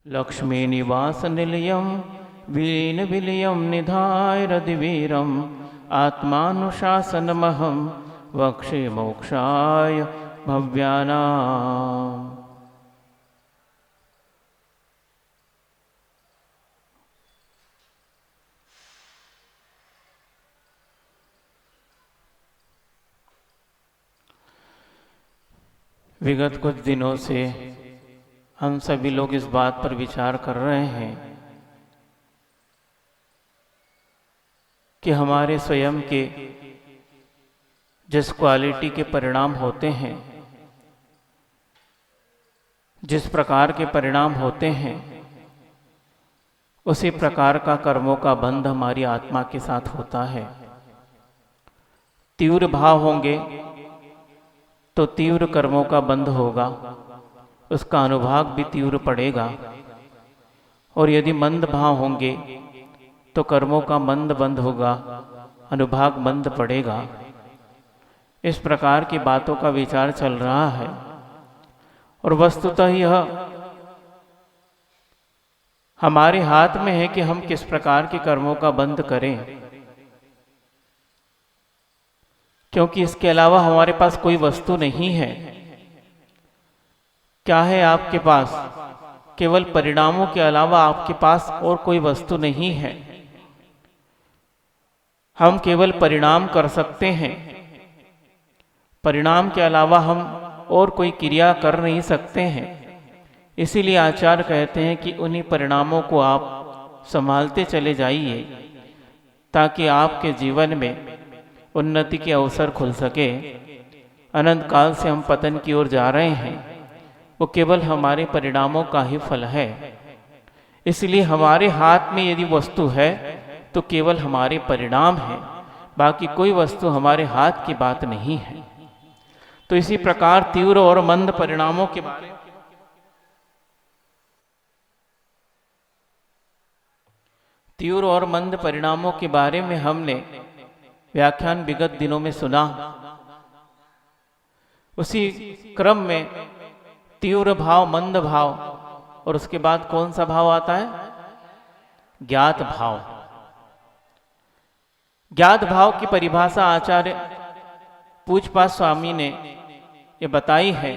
लक्ष्मीनिवासनिलयं विलीनविलयं निधाय रतिवीरम् आत्मानुशासनमहं वक्षे मोक्षाय भव्यानाम्। विगत कुछ दिनों से हम सभी लोग इस बात पर विचार कर रहे हैं कि हमारे स्वयं के जिस क्वालिटी के परिणाम होते हैं, जिस प्रकार के परिणाम होते हैं, उसी प्रकार का कर्मों का बंध हमारी आत्मा के साथ होता है। तीव्र भाव होंगे तो तीव्र कर्मों का बंध होगा, उसका अनुभाग भी तीव्र पड़ेगा। और यदि मंद भाव होंगे तो कर्मों का मंद बंध होगा, अनुभाग मंद पड़ेगा। इस प्रकार की बातों का विचार चल रहा है। और वस्तुतः यह हमारे हाथ में है कि हम किस प्रकार के कर्मों का बंध करें, क्योंकि इसके अलावा हमारे पास कोई वस्तु नहीं है। क्या है आपके पास? केवल परिणामों के अलावा आपके पास और कोई वस्तु नहीं है। हम केवल परिणाम कर सकते हैं, परिणाम के अलावा हम और कोई क्रिया कर नहीं सकते हैं। इसीलिए आचार्य कहते हैं कि उन्हीं परिणामों को आप संभालते चले जाइए ताकि आपके जीवन में उन्नति के अवसर खुल सके। अनंत काल से हम पतन की ओर जा रहे हैं, वो केवल हमारे परिणामों का ही फल है। इसलिए हमारे हाथ में यदि वस्तु है तो केवल हमारे परिणाम है, बाकी कोई वस्तु हमारे हाथ की बात नहीं है। तो इसी प्रकार तीव्र और मंद परिणामों के बारे में तीव्र और मंद परिणामों के बारे में हमने व्याख्यान विगत दिनों में सुना। उसी क्रम में तीव्र भाव, मंद भाव, और उसके बाद कौन सा भाव आता है? ज्ञात भाव। ज्ञात भाव की परिभाषा आचार्य पूज्यपाद स्वामी ने ये बताई है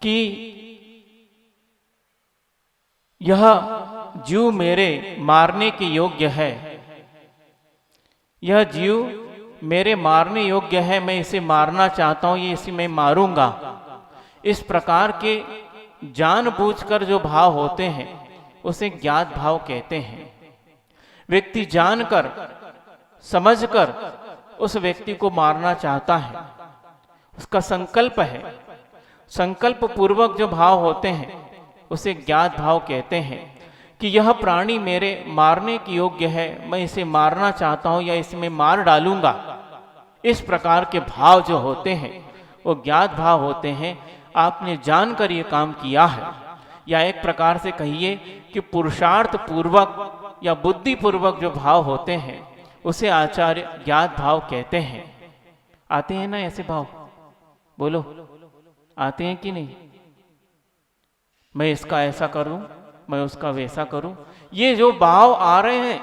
कि यह जीव मेरे मारने के योग्य है, यह जीव मेरे मारने योग्य है, मैं इसे मारना चाहता हूं, ये इसे मैं मारूंगा। इस प्रकार के जानबूझकर जो भाव होते हैं उसे ज्ञात भाव कहते हैं। व्यक्ति जानकर, समझकर उस व्यक्ति को मारना चाहता है, उसका संकल्प है। संकल्प पूर्वक जो भाव होते हैं उसे ज्ञात भाव कहते हैं कि यह प्राणी मेरे मारने के योग्य है, मैं इसे मारना चाहता हूं या इसमें मार डालूंगा। इस प्रकार के भाव जो होते हैं वो ज्ञात भाव होते हैं। आपने जानकर ये काम किया है, या एक प्रकार से कहिए कि पुरुषार्थ पूर्वक या बुद्धि पूर्वक जो भाव होते हैं उसे आचार्य ज्ञात भाव कहते हैं। आते हैं ना ऐसे भाव? बोलो, आते हैं कि नहीं? मैं इसका ऐसा करूं, मैं उसका वैसा करूं, ये जो भाव आ रहे हैं,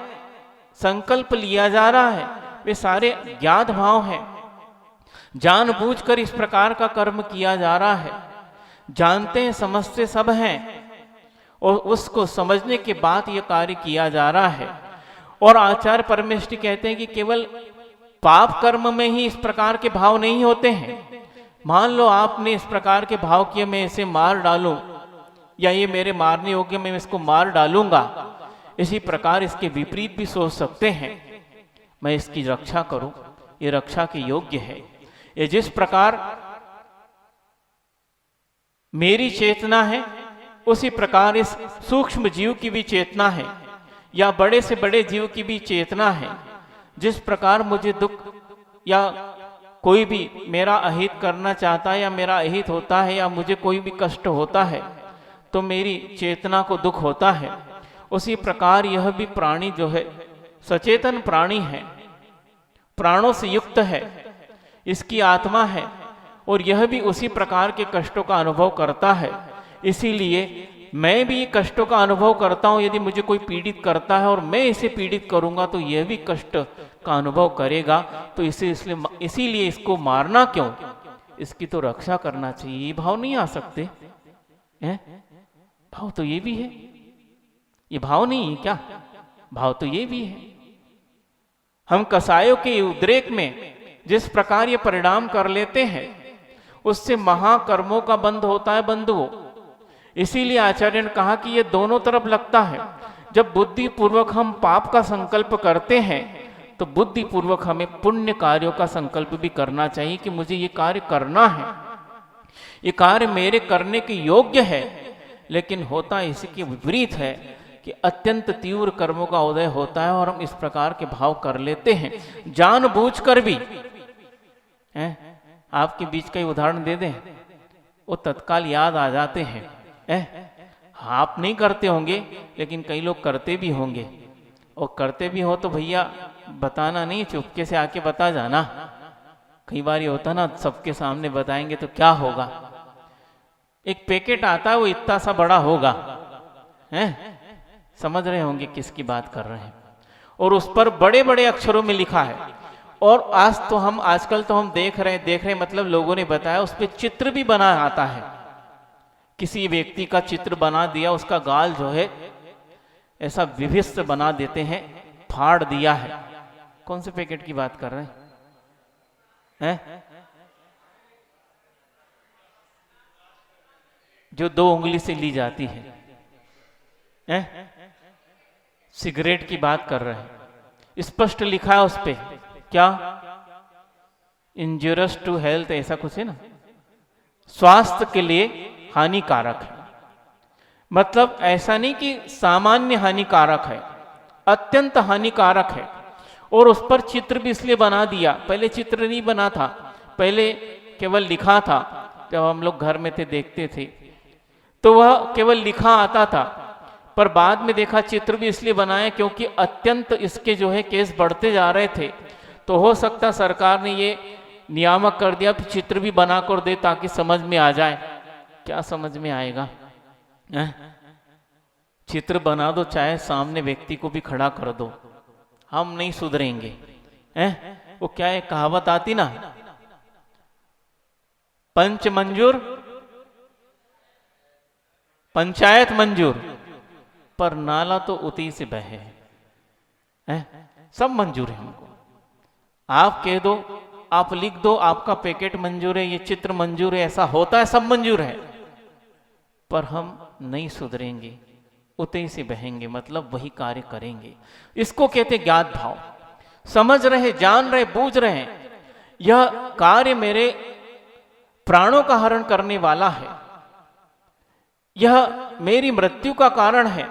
संकल्प लिया जा रहा है, वे सारे ज्ञात भाव हैं। जानबूझकर इस प्रकार का कर्म किया जा रहा है, जानते हैं, समझते सब हैं, और उसको समझने के बाद यह कार्य किया जा रहा है। और आचार्य परमेष्ठी कहते हैं कि केवल पाप कर्म में ही इस प्रकार के भाव नहीं होते हैं। मान लो आपने इस प्रकार के भाव किए, मैं इसे मार डालूं, या ये मेरे मारने योग्य, मैं इसको मार डालूंगा। इसी प्रकार इसके विपरीत भी सोच सकते हैं, मैं इसकी रक्षा करूं, ये रक्षा के योग्य है। ये जिस प्रकार मेरी चेतना है उसी प्रकार इस सूक्ष्म जीव की भी चेतना है, या बड़े से बड़े जीव की भी चेतना है। जिस प्रकार मुझे दुख या कोई भी मेरा अहित करना चाहता है, या मेरा अहित होता है, या मुझे कोई भी कष्ट होता है तो मेरी चेतना को दुख होता है। उसी प्रकार यह भी प्राणी जो है सचेतन प्राणी है, प्राणों से युक्त है, इसकी आत्मा है, और यह भी उसी प्रकार के कष्टों का अनुभव करता है। इसीलिए मैं भी कष्टों का अनुभव करता हूं, यदि मुझे कोई पीड़ित करता है और मैं इसे पीड़ित करूंगा तो यह भी कष्ट का अनुभव करेगा, तो इसीलिए इसको मारना क्यों, इसकी तो रक्षा करना चाहिए। ये भाव नहीं आ सकते हैं? भाव तो ये भी है, ये भाव नहीं है क्या? भाव तो ये भी है। हम कसायों के उद्रेक में जिस प्रकार ये परिणाम कर लेते हैं, उससे महाकर्मों का बंध होता है बंधुओं। इसीलिए आचार्य ने कहा कि ये दोनों तरफ लगता है। जब बुद्धि पूर्वक हम पाप का संकल्प करते हैं तो बुद्धि पूर्वक हमें पुण्य कार्यों का संकल्प भी करना चाहिए कि मुझे ये कार्य करना है, ये कार्य मेरे करने के योग्य है। लेकिन होता इसके विपरीत है कि अत्यंत तीव्र कर्मों का उदय होता है और हम इस प्रकार के भाव कर लेते हैं जानबूझकर भी। आपके बीच का उदाहरण दे दें, वो तत्काल याद आ जाते हैं। आप नहीं करते होंगे लेकिन कई लोग करते भी होंगे, और करते भी हो तो भैया बताना नहीं, चुपके से आके बता जाना। कई बार ये होता ना, सबके सामने बताएंगे तो क्या होगा। एक पैकेट आता है, वो इतना सा बड़ा होगा, समझ रहे होंगे किसकी बात कर रहे हैं, और उस पर बड़े बड़े अक्षरों में लिखा है। और आजकल तो हम देख रहे मतलब लोगों ने बताया, उस पर चित्र भी बना आता है। किसी व्यक्ति का चित्र बना दिया, उसका गाल जो है ऐसा विभिन्न बना देते हैं, फाड़ दिया है। कौन से पैकेट की बात कर रहे हैं? जो 2 उंगली से ली जाती है, सिगरेट की बात कर रहे हैं। स्पष्ट लिखा है उस पे, क्या? इंजूरियस टू हेल्थ, ऐसा कुछ है ना, स्वास्थ्य के लिए हानिकारक है। मतलब ऐसा नहीं कि सामान्य हानिकारक है, अत्यंत हानिकारक है। और उस पर चित्र भी इसलिए बना दिया, पहले चित्र नहीं बना था, पहले केवल लिखा था। जब हम लोग घर में थे देखते थे तो वह केवल लिखा आता था, पर बाद में देखा चित्र भी इसलिए बनाए क्योंकि अत्यंत इसके जो है केस बढ़ते जा रहे थे। तो हो सकता सरकार ने ये नियामक कर दिया, चित्र भी बना कर दे ताकि समझ में आ जाए। क्या समझ में आएगा? चित्र बना दो, चाहे सामने व्यक्ति को भी खड़ा कर दो, हम नहीं सुधरेंगे। वो क्या है, कहावत आती ना, पंच मंजूर पंचायत मंजूर, पर नाला तो उती से बहे है। सब मंजूर है हमको। आप कह दो, आप लिख दो, आपका पैकेट मंजूर है, ये चित्र मंजूर है, ऐसा होता है, सब मंजूर है, पर हम नहीं सुधरेंगे, उतई से बहेंगे, मतलब वही कार्य करेंगे। इसको कहते ज्ञात भाव। समझ रहे, जान रहे, बूझ रहे हैं, यह कार्य मेरे प्राणों का हरण करने वाला है, यह मेरी मृत्यु का कारण है।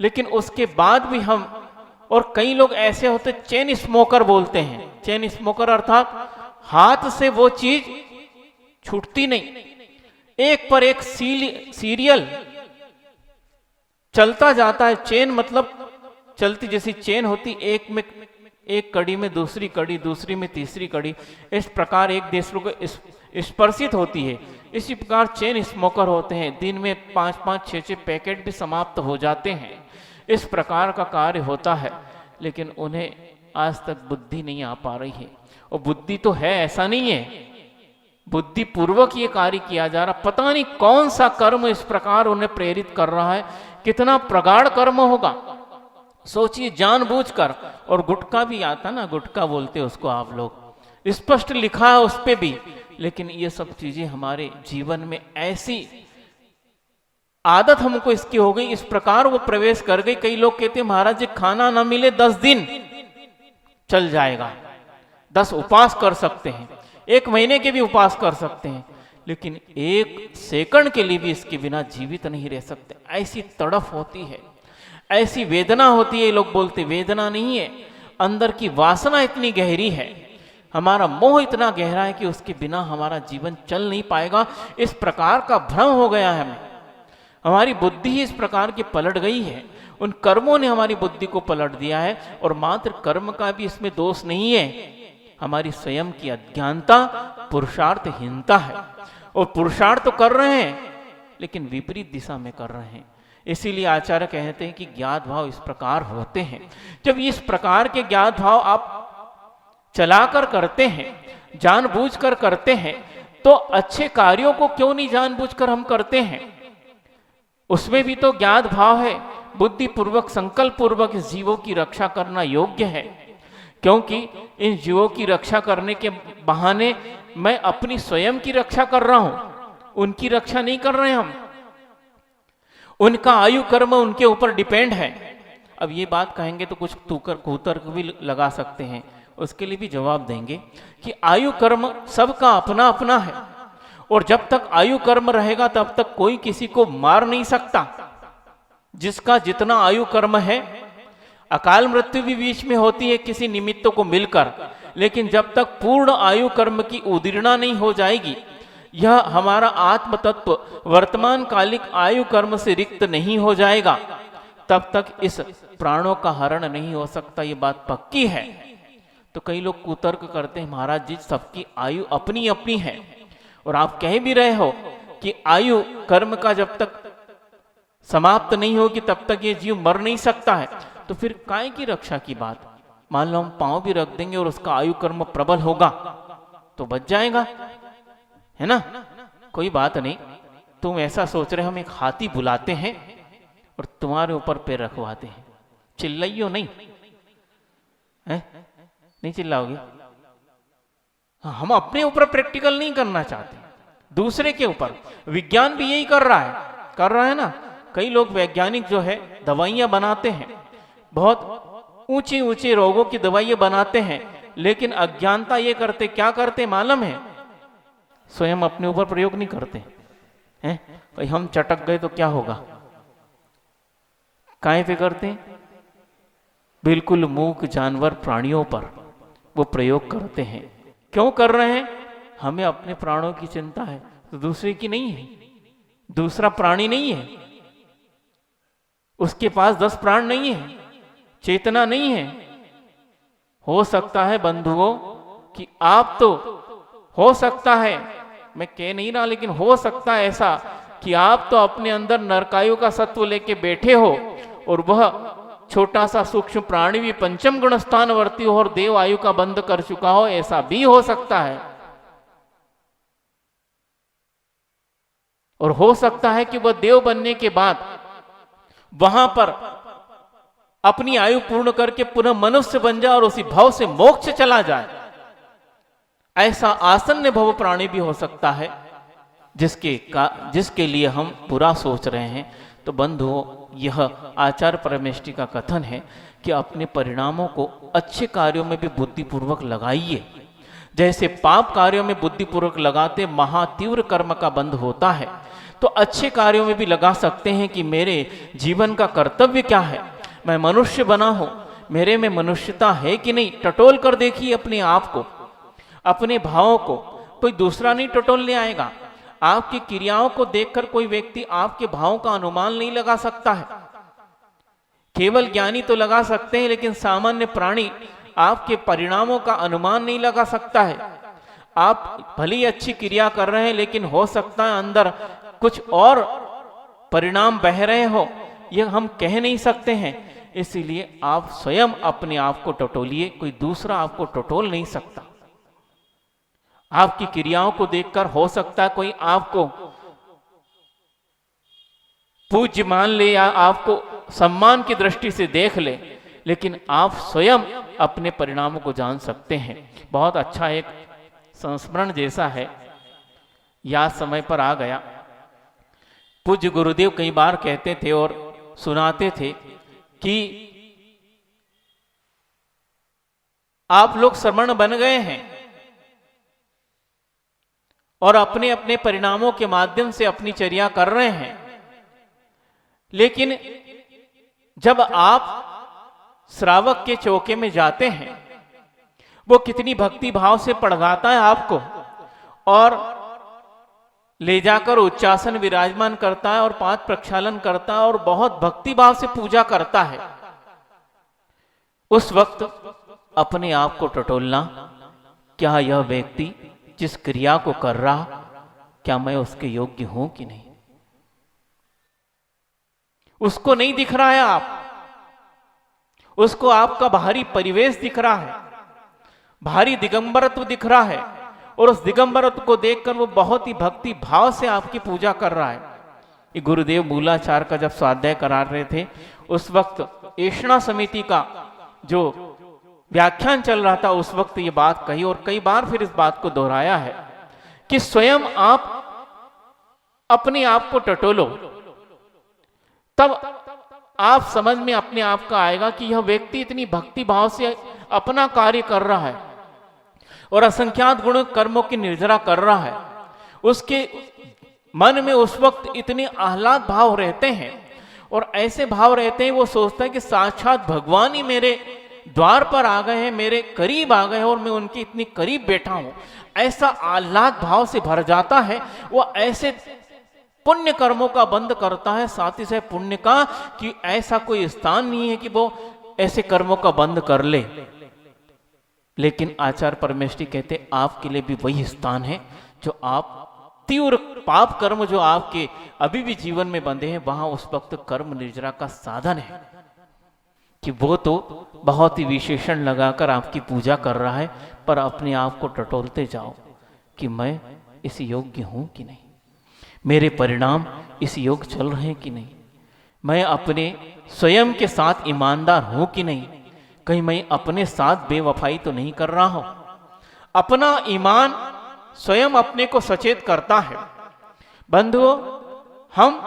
लेकिन उसके बाद भी हम, और कई लोग ऐसे होते चेन स्मोकर बोलते हैं। चेन स्मोकर अर्थात हाथ से वो चीज छूटती नहीं, एक पर एक सीरियल चलता जाता है। चेन मतलब चलती जैसी चेन होती, एक में एक कड़ी में दूसरी कड़ी, दूसरी में तीसरी कड़ी, इस प्रकार एक दूसरे को स्पर्शित होती है। इसी प्रकार चेन स्मोकर होते हैं, दिन में 5-5, 6-6 पैकेट भी समाप्त हो जाते हैं। इस प्रकार का कार्य होता है, लेकिन उन्हें आज तक बुद्धि नहीं आ पा रही है। और बुद्धि तो है, ऐसा नहीं है, बुद्धि पूर्वक ये कार्य किया जा रहा। पता नहीं कौन सा कर्म इस प्रकार उन्हें प्रेरित कर रहा है, कितना प्रगाढ़ कर्म होगा, सोचिए, जानबूझकर। और गुटखा भी आता ना, गुटखा बोलते उसको आप लोग, स्पष्ट लिखा है उस पे भी। लेकिन ये सब चीजें हमारे जीवन में ऐसी आदत हमको इसकी हो गई, इस प्रकार वो प्रवेश कर गई। कई लोग कहते हैं महाराज जी खाना ना मिले 10 दिन चल जाएगा, 10 उपवास कर सकते हैं, 1 महीने के भी उपवास कर सकते हैं, लेकिन 1 सेकंड के लिए भी इसके बिना जीवित नहीं रह सकते। ऐसी तड़फ होती है, ऐसी वेदना होती है। लोग बोलते वेदना नहीं है, अंदर की वासना इतनी गहरी है, हमारा मोह इतना गहरा है कि उसके बिना हमारा जीवन चल नहीं पाएगा। इस प्रकार का भ्रम हो गया है हमें, हमारी बुद्धि ही इस प्रकार की पलट गई है। उन कर्मों ने हमारी बुद्धि को पलट दिया है। और मात्र कर्म का भी इसमें दोष नहीं है, हमारी स्वयं की अज्ञानता, पुरुषार्थहीनता है। और पुरुषार्थ तो कर रहे हैं, लेकिन विपरीत दिशा में कर रहे हैं। इसीलिए आचार्य कहते हैं कि ज्ञात भाव इस प्रकार होते हैं। जब इस प्रकार के ज्ञात भाव आप चलाकर करते हैं, जानबूझकर करते हैं, तो अच्छे कार्यों को क्यों नहीं जानबूझकर हम करते हैं? उसमें भी तो ज्ञात भाव है। बुद्धि पूर्वक, संकल्प पूर्वक इस जीवों की रक्षा करना योग्य है, क्योंकि इन जीवों की रक्षा करने के बहाने मैं अपनी स्वयं की रक्षा कर रहा हूं, उनकी रक्षा नहीं कर रहे हम। उनका आयु कर्म उनके ऊपर डिपेंड है। अब ये बात कहेंगे तो कुछ कुतर्क भी लगा सकते हैं, उसके लिए भी जवाब देंगे कि आयु कर्म सबका अपना अपना है, और जब तक आयु कर्म रहेगा तब तक कोई किसी को मार नहीं सकता। जिसका जितना आयु कर्म है, अकाल मृत्यु भी बीच में होती है किसी निमित्तों को मिलकर, लेकिन जब तक पूर्ण आयु कर्म की उदीर्णा नहीं हो जाएगी, यह हमारा आत्म तत्व वर्तमान कालिक आयु कर्म से रिक्त नहीं हो जाएगा, तब तक इस प्राणों का हरण नहीं हो सकता। ये बात पक्की है। तो कई लोग कुतर्क करते हैं, महाराज जी सबकी आयु अपनी अपनी है, और आप कह भी रहे हो कि आयु कर्म का जब तक समाप्त नहीं होगी तब तक ये जीव मर नहीं सकता है, तो फिर काय की रक्षा की बात? मान लो हम पांव भी रख देंगे और उसका आयु कर्म प्रबल होगा तो बच जाएगा, है ना? कोई बात नहीं। तुम ऐसा सोच रहे हम एक हाथी बुलाते हैं और तुम्हारे ऊपर पैर रखवाते हैं, चिल्लाइयो नहीं है? नहीं चिल्लाओगे? हम अपने ऊपर प्रैक्टिकल नहीं करना चाहते, दूसरे के ऊपर। विज्ञान भी यही कर रहा है ना। कई लोग वैज्ञानिक जो है दवाइयां बनाते हैं, बहुत ऊंचे ऊंचे रोगों की दवाइयां बनाते हैं, लेकिन अज्ञानता ये करते, क्या करते मालूम है? स्वयं अपने ऊपर प्रयोग नहीं करते हैं। भाई हम चटक गए तो क्या होगा? काहे पे करते हैं? बिल्कुल मूक जानवर प्राणियों पर वो प्रयोग करते हैं। क्यों कर रहे हैं? हमें अपने प्राणों की चिंता है, तो दूसरे की नहीं है। दूसरा प्राणी नहीं है, उसके पास 10 प्राण नहीं है, चेतना नहीं है। हो सकता है बंधुओं कि आप तो, हो सकता है, मैं कह नहीं रहा, लेकिन हो सकता है ऐसा कि आप तो अपने अंदर नरकायु का सत्व लेके बैठे हो, और वह छोटा सा सूक्ष्म प्राणी भी पंचम गुण स्थानवर्ती हो और देव आयु का बंध कर चुका हो, ऐसा भी हो सकता है। और हो सकता है कि वह देव बनने के बाद वहां पर अपनी आयु पूर्ण करके पुनः मनुष्य बन जाए और उसी भव से मोक्ष चला जाए। ऐसा आसन्न भव प्राणी भी हो सकता है, जिसके लिए हम बुरा सोच रहे हैं। तो बंधुओं, यह आचार्य परमेष्टि का कथन है कि अपने परिणामों को अच्छे कार्यों में भी बुद्धिपूर्वक लगाइए। जैसे पाप कार्यों में बुद्धिपूर्वक लगाते महातीव्र कर्म का बंध होता है, तो अच्छे कार्यों में भी लगा सकते हैं कि मेरे जीवन का कर्तव्य क्या है, मैं मनुष्य बना हूं, मेरे में मनुष्यता है कि नहीं। टटोल कर देखिए अपने आप को, अपने भावों को। कोई दूसरा नहीं टटोलने आएगा। आपकी क्रियाओं को देखकर कोई व्यक्ति आपके भावों का अनुमान नहीं लगा सकता है। केवल ज्ञानी तो लगा सकते हैं, लेकिन सामान्य प्राणी आपके परिणामों का अनुमान नहीं लगा सकता है। आप भली अच्छी क्रिया कर रहे हैं, लेकिन हो सकता है अंदर कुछ और परिणाम बह रहे हो, यह हम कह नहीं सकते हैं। इसीलिए आप स्वयं अपने आप को टटोलिए, कोई दूसरा आपको टटोल नहीं सकता। आपकी क्रियाओं को देखकर हो सकता है कोई आपको पूज्य मान ले या आपको सम्मान की दृष्टि से देख ले, लेकिन आप स्वयं अपने परिणामों को जान सकते हैं। बहुत अच्छा एक संस्मरण जैसा है, याद समय पर आ गया। पूज्य गुरुदेव कई बार कहते थे और सुनाते थे कि आप लोग श्रमण बन गए हैं और अपने अपने परिणामों के माध्यम से अपनी चर्या कर रहे हैं, लेकिन जब आप श्रावक के चौके में जाते हैं, वो कितनी भक्ति भाव से पढ़ाता है आपको और ले जाकर उच्चासन विराजमान करता है और 5 प्रक्षालन करता है और बहुत भक्ति भाव से पूजा करता है। उस वक्त अपने आप को टटोलना, क्या यह व्यक्ति जिस क्रिया को कर रहा, क्या मैं उसके योग्य हूं कि नहीं? उसको नहीं दिख रहा है आप, उसको आपका बाहरी परिवेश दिख रहा है, बाहरी दिगंबरत्व दिख रहा है, और उस दिगंबरत्व को देखकर वो बहुत ही भक्ति भाव से आपकी पूजा कर रहा है। ये गुरुदेव मूलाचार का जब स्वाध्याय करा रहे थे, उस वक्त ऐषणा समिति का जो व्याख्यान चल रहा था, उस वक्त ये बात कही, और कई बार फिर इस बात को दोहराया है कि स्वयं आप अपने आप को टटोलो, तब आप समझ में अपने आप का आएगा कि यह व्यक्ति इतनी भक्ति भाव से अपना कार्य कर रहा है और असंख्यात गुण कर्मों की निर्जरा कर रहा है। उसके मन में उस वक्त इतने आह्लाद भाव रहते हैं, और ऐसे भाव रहते हैं, वो सोचता है कि साक्षात भगवान ही मेरे द्वार पर आ गए हैं, मेरे करीब आ गए हैं, और मैं उनके इतनी करीब बैठा हूं। ऐसा आह्लाद भाव से भर जाता है। वो ऐसे पुण्य कर्मों का बंद करता है, साथ ही साथ पुण्य का, कि ऐसा कोई स्थान नहीं है कि वो ऐसे कर्मों का बंद कर ले। लेकिन आचार्य परमेष्ठी कहते आपके लिए भी वही स्थान है जो आप तीव्र पाप कर्म जो आपके अभी भी जीवन में बंधे हैं, वहां उस वक्त कर्म निर्जरा का साधन है कि वो तो बहुत ही विशेषण लगाकर आपकी पूजा कर रहा है, पर अपने आप को टटोलते जाओ कि मैं इस योग्य हूं कि नहीं, मेरे परिणाम इस योग चल रहे हैं कि नहीं, मैं अपने स्वयं के साथ ईमानदार हूं कि नहीं, कहीं मैं अपने साथ बेवफाई तो नहीं कर रहा हूं। अपना ईमान स्वयं अपने को सचेत करता है। बंधुओं, हम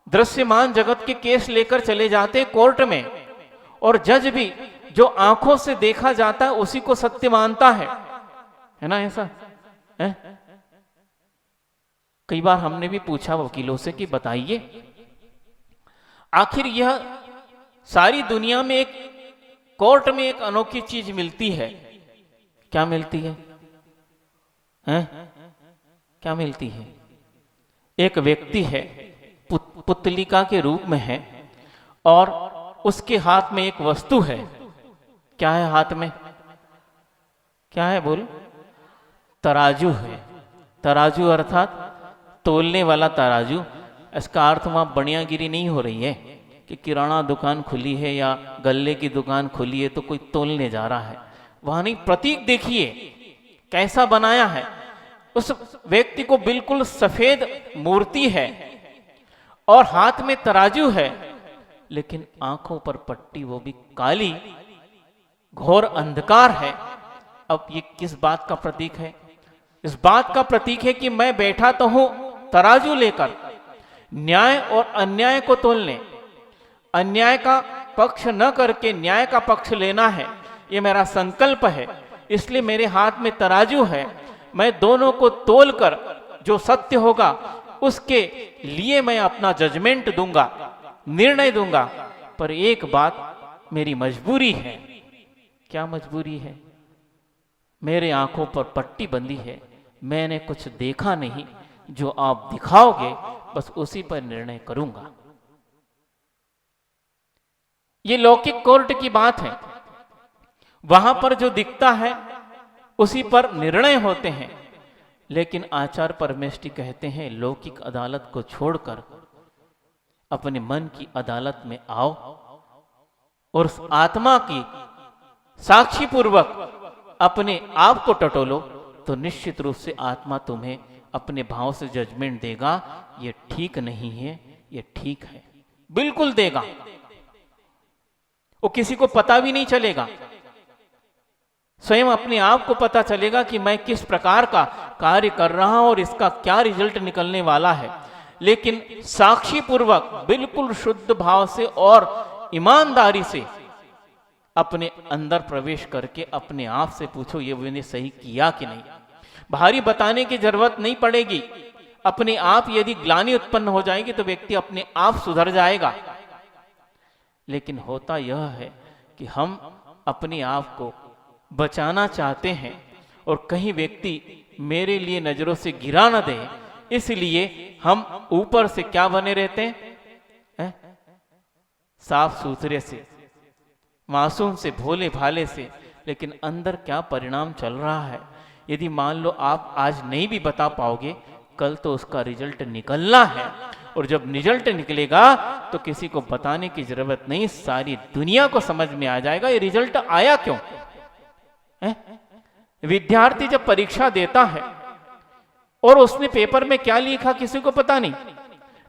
दृश्यमान जगत के केस लेकर चले जाते हैं कोर्ट में, और जज भी जो आंखों से देखा जाता है उसी को सत्य मानता है ना, ऐसा है? कई बार हमने भी पूछा वकीलों से कि बताइए, आखिर यह सारी दुनिया में एक कोर्ट में एक अनोखी चीज मिलती है, क्या मिलती है? क्या मिलती है? एक व्यक्ति है, पुतलिका के रूप में है, और उसके हाथ में एक वस्तु है। क्या है हाथ में? क्या है बोल? तराजू है। तराजू अर्थात तोलने वाला तराजू। इसका अर्थ वहां बनियागिरी नहीं हो रही है कि किराना दुकान खुली है या गल्ले की दुकान खुली है तो कोई तोलने जा रहा है, वहां नहीं। प्रतीक देखिए कैसा बनाया है। उस व्यक्ति को बिल्कुल सफेद मूर्ति है और हाथ में तराजू है, लेकिन आंखों पर पट्टी, वो भी काली, घोर अंधकार है। अब ये किस बात का प्रतीक है? इस बात का प्रतीक है कि मैं बैठा तो हूं तराजू लेकर, न्याय और अन्याय को तोलने, अन्याय का पक्ष न करके न्याय का पक्ष लेना है, ये मेरा संकल्प है। इसलिए मेरे हाथ में तराजू है, मैं दोनों को तोलकर जो सत्य होगा उसके लिए मैं अपना जजमेंट दूंगा, निर्णय दूंगा। पर एक बात मेरी मजबूरी है। क्या मजबूरी है? मेरे आंखों पर पट्टी बंधी है, मैंने कुछ देखा नहीं, जो आप दिखाओगे बस उसी पर निर्णय करूंगा। ये लौकिक कोर्ट की बात है। वहां पर जो दिखता है उसी पर निर्णय होते हैं। लेकिन आचार्य परमेष्ठी कहते हैं लौकिक अदालत को छोड़कर अपने मन की अदालत में आओ और उस आत्मा की साक्षी पूर्वक अपने आप को टटोलो, तो निश्चित रूप से आत्मा तुम्हें अपने भाव से जजमेंट देगा, ये ठीक नहीं है, ये ठीक है, बिल्कुल देगा। वो किसी को पता भी नहीं चलेगा, स्वयं अपने आप को पता चलेगा कि मैं किस प्रकार का कार्य कर रहा हूं और इसका क्या रिजल्ट निकलने वाला है। लेकिन साक्षी पूर्वक बिल्कुल शुद्ध भाव से और ईमानदारी से अपने अंदर प्रवेश करके अपने आप से पूछो ये मैंने सही किया कि नहीं। बाहरी बताने की जरूरत नहीं पड़ेगी। अपने आप यदि ग्लानि उत्पन्न हो जाएगी तो व्यक्ति अपने आप सुधर जाएगा। लेकिन होता यह है कि हम अपने आप को बचाना चाहते हैं और कहीं व्यक्ति मेरे लिए नजरों से गिरा न दे, इसलिए हम ऊपर से क्या बने रहते हैं? साफ सुथरे से, मासूम से, भोले भाले से, लेकिन अंदर क्या परिणाम चल रहा है यदि मान लो आप आज नहीं भी बता पाओगे, कल तो उसका रिजल्ट निकलना है और जब रिजल्ट निकलेगा तो किसी को बताने की जरूरत नहीं, सारी दुनिया को समझ में आ जाएगा ये रिजल्ट आया क्यों है? विद्यार्थी जब परीक्षा देता है और उसने पेपर में क्या लिखा किसी को पता नहीं,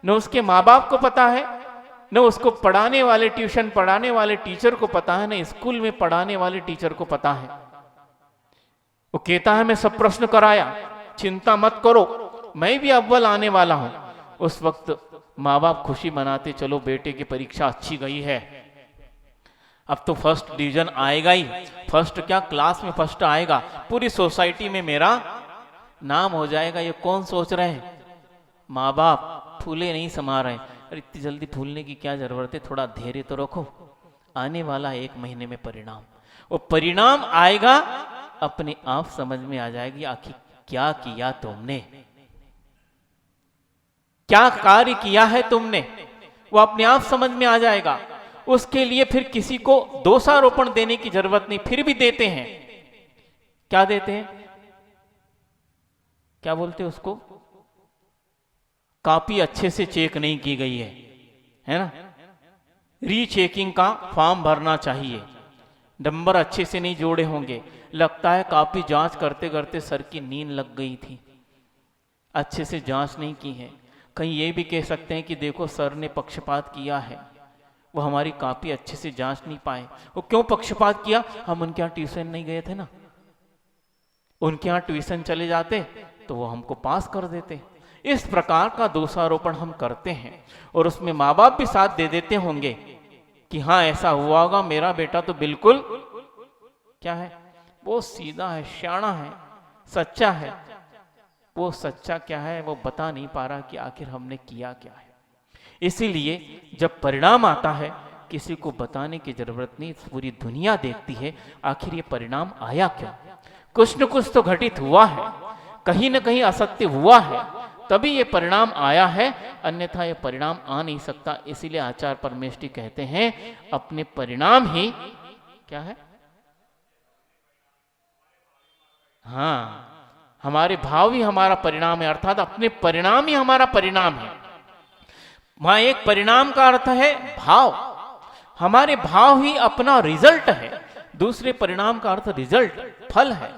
न उसके माँ बाप को पता है, न उसको पढ़ाने वाले ट्यूशन पढ़ाने वाले टीचर को पता है, न स्कूल में पढ़ाने वाले टीचर को पता है। वो कहता है मैं सब प्रश्न कराया, चिंता मत करो, मैं भी अव्वल आने वाला हूं। उस वक्त माँ बाप खुशी मनाते, चलो बेटे की परीक्षा अच्छी गई है, अब तो फर्स्ट डिवीजन आएगा ही, फर्स्ट क्या क्लास में फर्स्ट आएगा, पूरी सोसाइटी में मेरा नाम हो जाएगा। ये कौन सोच रहे हैं? माँ बाप फूले नहीं समा रहे। अरे इतनी जल्दी फूलने की क्या जरूरत है, थोड़ा धैर्य तो रखो, आने वाला 1 महीने में परिणाम, वो परिणाम आएगा, अपने आप समझ में आ जाएगी आखिर क्या किया तुमने, क्या कार्य किया है तुमने, वो अपने आप समझ में आ जाएगा। उसके लिए फिर किसी को दोषारोपण देने की जरूरत नहीं, फिर भी देते हैं। क्या देते हैं, क्या बोलते हैं उसको, कॉपी अच्छे से चेक नहीं की गई है ना, रीचेकिंग का फॉर्म भरना चाहिए, नंबर अच्छे से नहीं जोड़े होंगे, लगता है कॉपी जांच करते करते सर की नींद लग गई थी, अच्छे से जांच नहीं की है। कहीं ये भी कह सकते हैं कि देखो सर ने पक्षपात किया है, वो हमारी कॉपी अच्छे से जांच नहीं पाए। वो क्यों पक्षपात किया, हम उनके यहाँ ट्यूशन नहीं गए थे ना, उनके यहाँ ट्यूशन चले जाते तो वो हमको पास कर देते। इस प्रकार का दोषारोपण हम करते हैं और उसमें माँ बाप भी साथ दे देते होंगे कि हाँ ऐसा हुआ होगा, मेरा बेटा तो बिल्कुल क्या है, वो सीधा है, श्याणा है, सच्चा है। वो सच्चा क्या है वो बता नहीं पा रहा कि आखिर हमने किया क्या है। इसीलिए जब परिणाम आता है किसी को बताने की जरूरत नहीं, पूरी दुनिया देखती है आखिर ये परिणाम आया क्यों। कुछ न कुछ तो घटित हुआ है, कहीं न कहीं असत्य हुआ है, तभी ये परिणाम आया है, अन्यथा ये परिणाम आ नहीं सकता। इसीलिए आचार्य परमेष्ठी कहते हैं अपने परिणाम ही क्या है, हाँ हमारे भाव ही हमारा परिणाम है, अर्थात अपने परिणाम ही हमारा परिणाम है। वहां एक परिणाम का अर्थ है भाव, हमारे भाव ही अपना रिजल्ट है। दूसरे परिणाम का अर्थ रिजल्ट, फल है।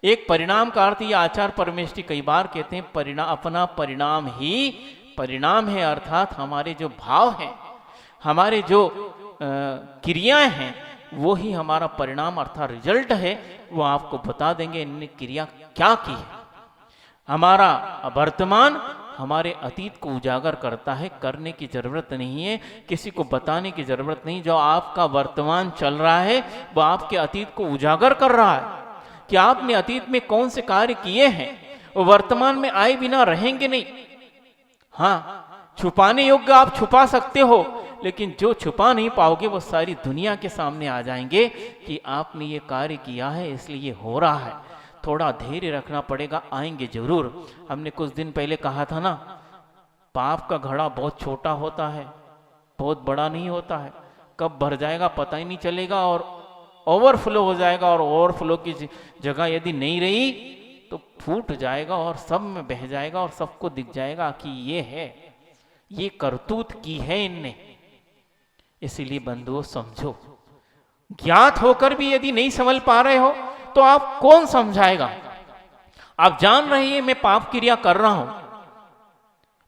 एक परिणाम का अर्थ ये आचार्य परमेष्ठी कई बार कहते हैं परिणाम, अपना परिणाम ही परिणाम है, अर्थात हमारे जो भाव हैं, हमारे जो क्रियाएं हैं, वो ही हमारा परिणाम अर्थात रिजल्ट है। वो आपको बता देंगे इनने क्रिया क्या की है। हमारा वर्तमान हमारे अतीत को उजागर करता है, करने की जरूरत नहीं है, किसी को बताने की जरूरत नहीं। जो आपका वर्तमान चल रहा है वो आपके अतीत को उजागर कर रहा है कि आपने अतीत में कौन से कार्य किए हैं, वो वर्तमान में आए बिना रहेंगे नहीं। हाँ, छुपाने योग्य आप छुपा सकते हो, लेकिन जो छुपा नहीं पाओगे वो सारी दुनिया के सामने आ जाएंगे कि आपने ये कार्य किया है, इसलिए ये हो रहा है। थोड़ा धैर्य रखना पड़ेगा, आएंगे जरूर। हमने कुछ दिन पहले कहा था ना, पाप का घड़ा बहुत छोटा होता है, बहुत बड़ा नहीं होता है, कब भर जाएगा पता ही नहीं चलेगा और ओवरफ्लो हो जाएगा, और ओवरफ्लो की जगह यदि नहीं रही तो फूट जाएगा और सब में बह जाएगा और सबको दिख जाएगा कि ये है, ये करतूत की है इनने। इसीलिए बंधुओं समझो, ज्ञात होकर भी यदि नहीं समझ पा रहे हो तो आप कौन समझाएगा। आप जान रहे हैं मैं पाप क्रिया कर रहा हूं,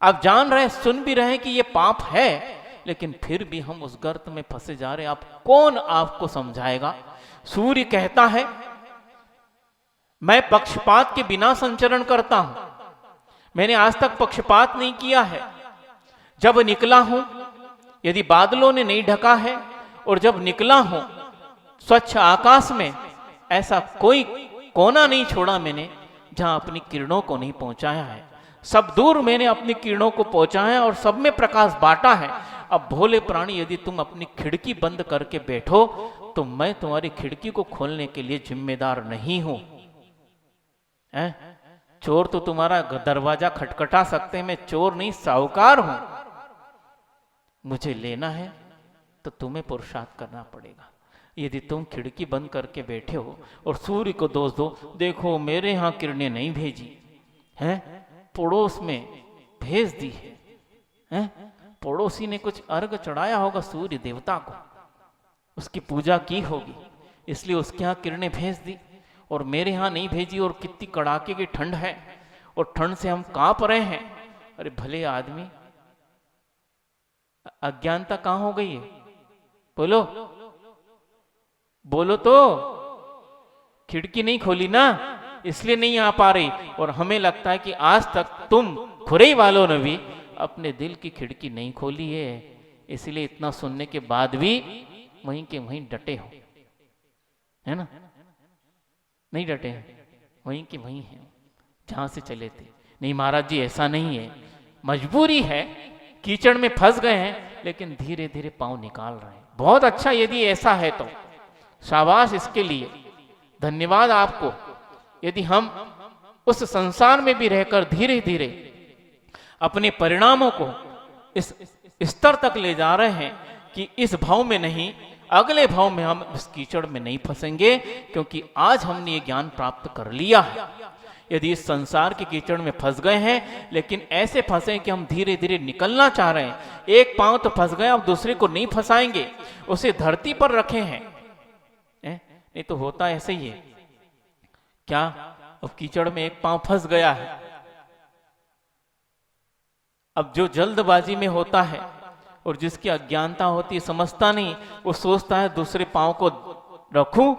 आप जान रहे सुन भी रहे कि ये पाप है, लेकिन फिर भी हम उस गर्त में फंसे जा रहे हैं। आप कौन आपको समझाएगा। सूर्य कहता है मैं पक्षपात के बिना संचरण करता हूं, मैंने आज तक पक्षपात नहीं किया है। जब निकला हूं, यदि बादलों ने नहीं ढका है, और जब निकला हूं स्वच्छ आकाश में, ऐसा कोई कोना नहीं छोड़ा मैंने जहां अपनी किरणों को नहीं पहुंचाया है। सब दूर मैंने अपनी किरणों को पहुंचाया और सब में प्रकाश बांटा है। अब भोले प्राणी, यदि तुम अपनी खिड़की बंद करके बैठो तो मैं तुम्हारी खिड़की को खोलने के लिए जिम्मेदार नहीं हूं। चोर तो तुम्हारा दरवाजा खटखटा सकते हैं, मैं चोर नहीं साहूकार हूं। मुझे लेना है तो तुम्हें पुरुषार्थ करना पड़ेगा। यदि तुम खिड़की बंद करके बैठे हो और सूर्य को दोष दो, देखो मेरे यहां किरणें नहीं भेजी हैं, पड़ोस में भेज दी है, हैं? पड़ोसी ने कुछ अर्घ चढ़ाया होगा सूर्य देवता को, उसकी पूजा की होगी, इसलिए उसके यहाँ किरणें भेज दी और मेरे यहाँ नहीं भेजी। और कितनी कड़ाके की ठंड है और ठंड से हम कांप रहे हैं। अरे भले आदमी, अज्ञानता कहां हो गई है? बोलो बोलो तो। खिड़की नहीं खोली ना, इसलिए नहीं आ पा रही। और हमें लगता है कि आज तक तुम खुरई वालों ने भी अपने दिल की खिड़की नहीं खोली है, इसलिए इतना सुनने के बाद भी वहीं के वहीं डटे हो, है ना? नहीं डटे हैं, वहीं के वहीं हैं जहां से चले थे। नहीं महाराज जी ऐसा नहीं है, मजबूरी है, कीचड़ में फंस गए हैं, लेकिन धीरे धीरे पांव निकाल रहे हैं। बहुत अच्छा, यदि ऐसा है तो शाबाश, इसके लिए धन्यवाद आपको। यदि हम उस संसार में भी रहकर धीरे धीरे अपने परिणामों को इस स्तर तक ले जा रहे हैं कि इस भाव में नहीं, अगले भाव में हम इस कीचड़ में नहीं फंसेंगे, क्योंकि आज हमने ये ज्ञान प्राप्त कर लिया है। यदि इस संसार के कीचड़ में फंस गए हैं, लेकिन ऐसे फंसे कि हम धीरे धीरे निकलना चाह रहे हैं, एक पांव तो फंस गए, अब दूसरे को नहीं फंसाएंगे, उसे धरती पर रखे हैं। नहीं तो होता ऐसे ही है क्या? अब कीचड़ में एक पांव फंस गया है, अब जो जल्दबाजी में होता है और जिसकी अज्ञानता होती है, समझता नहीं, वो सोचता है दूसरे पांव को रखूं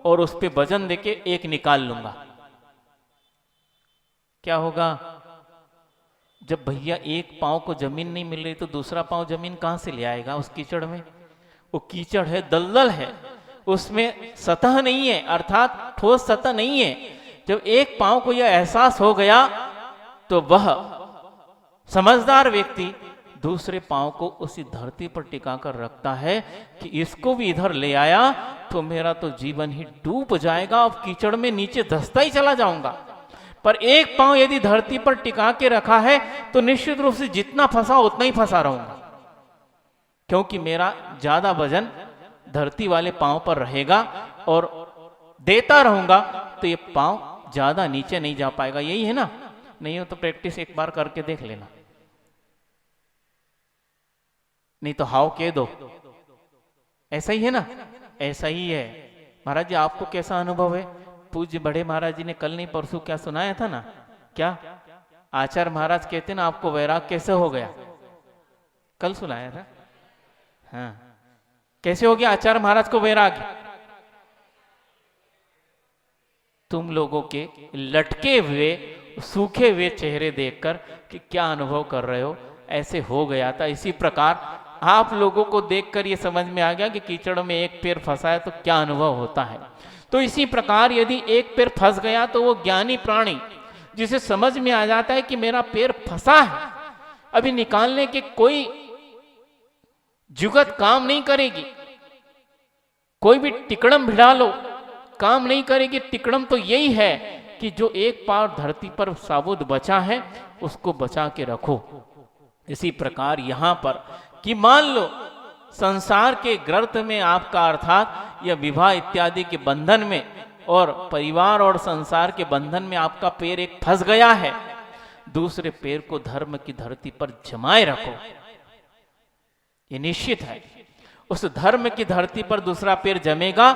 और उस पे वजन देके एक निकाल लूंगा। क्या होगा? जब भैया एक पांव को जमीन नहीं मिल रही तो दूसरा पांव जमीन कहां से ले आएगा उस कीचड़ में? वो कीचड़ है, दलदल है, उसमें सतह नहीं है, अर्थात ठोस सतह नहीं है। जब एक पांव को यह एहसास हो गया तो वह समझदार व्यक्ति दूसरे पांव को उसी धरती पर टिका कर रखता है कि इसको भी इधर ले आया तो मेरा तो जीवन ही डूब जाएगा, अब कीचड़ में नीचे धंसता ही चला जाऊंगा। पर एक पांव यदि धरती पर टिका के रखा है तो निश्चित रूप से जितना फंसा उतना ही फंसा रहूंगा, क्योंकि मेरा ज्यादा वजन धरती वाले पांव पर रहेगा और देता रहूंगा तो ये पांव ज्यादा नीचे नहीं जा पाएगा। यही है ना? नहीं हो तो प्रैक्टिस एक बार करके देख लेना, नहीं तो हाव कह दो। ऐसा ही है ना? ऐसा ही है। महाराज जी आपको कैसा अनुभव है? पूज्य बड़े महाराज जी ने कल नहीं परसों क्या सुनाया था ना? क्या आचार्य महाराज कहते ना आपको वैराग कैसे हो गया? कल सुनाया था। हाँ, कैसे हो गया आचार्य महाराज को वैराग? तुम लोगों के लटके हुए सूखे हुए चेहरे देखकर कि क्या अनुभव कर रहे हो, ऐसे हो गया था। इसी प्रकार आप लोगों को देखकर ये समझ में आ गया कि कीचड़ में एक पैर फंसा है तो क्या अनुभव होता है। तो इसी प्रकार यदि एक पैर फंस गया तो वो ज्ञानी प्राणी जिसे समझ में आ जाता है कि मेरा पैर फंसा है, अभी निकालने के कोई जुगत काम नहीं करेगी, कोई भी टिकड़म भिड़ा लो काम नहीं करेगी। टिकड़म तो यही है कि जो एक पार धरती पर साबुत बचा है उसको बचा के रखो। इसी प्रकार यहां पर कि मान लो संसार के गर्त में आपका, अर्थात यह विवाह इत्यादि के बंधन में और परिवार और संसार के बंधन में आपका पैर एक फंस गया है, दूसरे पैर को धर्म की धरती पर जमाए रखो, ये निश्चित है। उस धर्म की धरती पर दूसरा पैर जमेगा।